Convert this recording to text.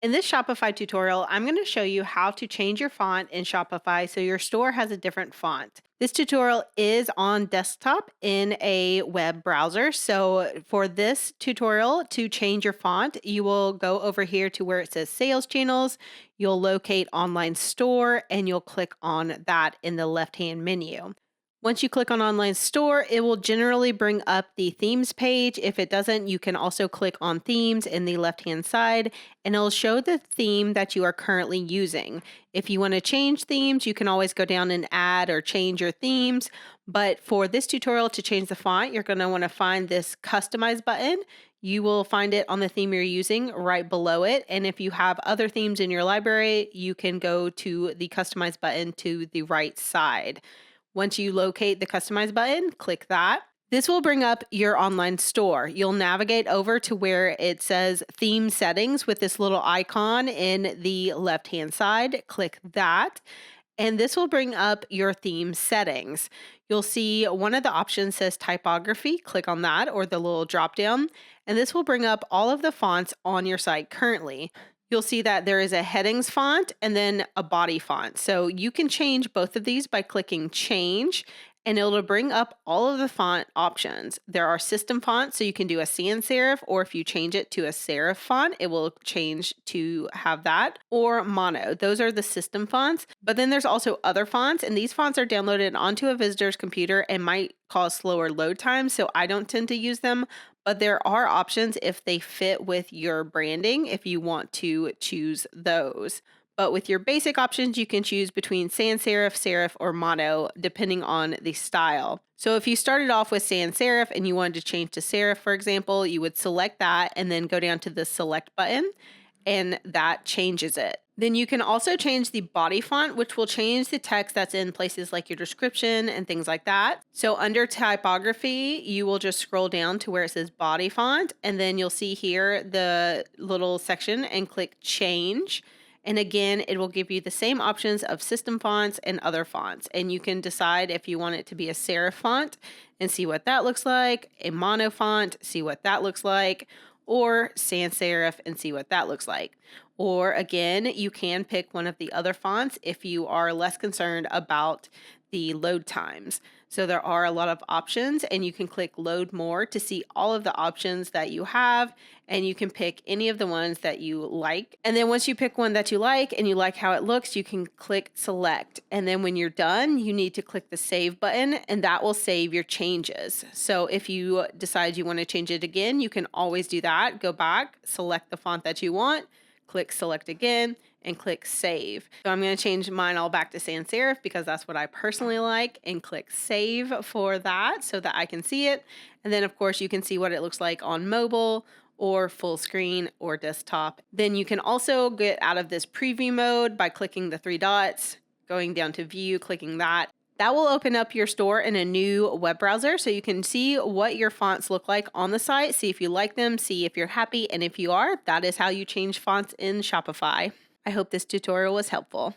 In this Shopify tutorial, I'm going to show you how to change your font in Shopify so your store has a different font. This tutorial is on desktop in a web browser. So for this tutorial to change your font, you will go over here to where it says sales channels. You'll locate online store and you'll click on that in the left-hand menu. Once you click on online store, it will generally bring up the themes page. If it doesn't, you can also click on themes in the left-hand side and it'll show the theme that you are currently using. If you want to change themes, you can always go down and add or change your themes. But for this tutorial to change the font, you're going to want to find this customize button. You will find it on the theme you're using right below it. And if you have other themes in your library, you can go to the customize button to the right side. Once you locate the customize button, click that. This will bring up your online store. You'll navigate over to where it says theme settings with this little icon in the left-hand side. Click that. And this will bring up your theme settings. You'll see one of the options says typography. Click on that or the little drop down. And this will bring up all of the fonts on your site currently. You'll see that there is a headings font and then a body font. So you can change both of these by clicking change and it'll bring up all of the font options. There are system fonts, so you can do a sans serif, or if you change it to a serif font, it will change to have that, or mono. Those are the system fonts. But then there's also other fonts, and these fonts are downloaded onto a visitor's computer and might cause slower load times, so I don't tend to use them. But there are options if they fit with your branding, if you want to choose those. But with your basic options, you can choose between sans serif, serif, or mono, depending on the style. So if you started off with sans serif and you wanted to change to serif, for example, you would select that and then go down to the select button, and that changes it. Then you can also change the body font, which will change the text that's in places like your description and things like that. So under typography, you will just scroll down to where it says body font, and then you'll see here the little section and click change. And again, it will give you the same options of system fonts and other fonts. And you can decide if you want it to be a serif font and see what that looks like, a mono font, see what that looks like, or sans serif and see what that looks like. Or again, you can pick one of the other fonts if you are less concerned about the load times. So there are a lot of options and you can click load more to see all of the options that you have, and you can pick any of the ones that you like. And then once you pick one that you like and you like how it looks, you can click select. And then when you're done, you need to click the save button and that will save your changes. So if you decide you want to change it again, you can always do that. Go back, select the font that you want, click select again, and click save. So I'm going to change mine all back to sans serif because that's what I personally like, and click save for that so that I can see it. And then of course you can see what it looks like on mobile or full screen or desktop. Then you can also get out of this preview mode by clicking the three dots, going down to view, clicking that. That will open up your store in a new web browser so you can see what your fonts look like on the site, see if you like them, see if you're happy, and if you are, that is how you change fonts in Shopify. I hope this tutorial was helpful.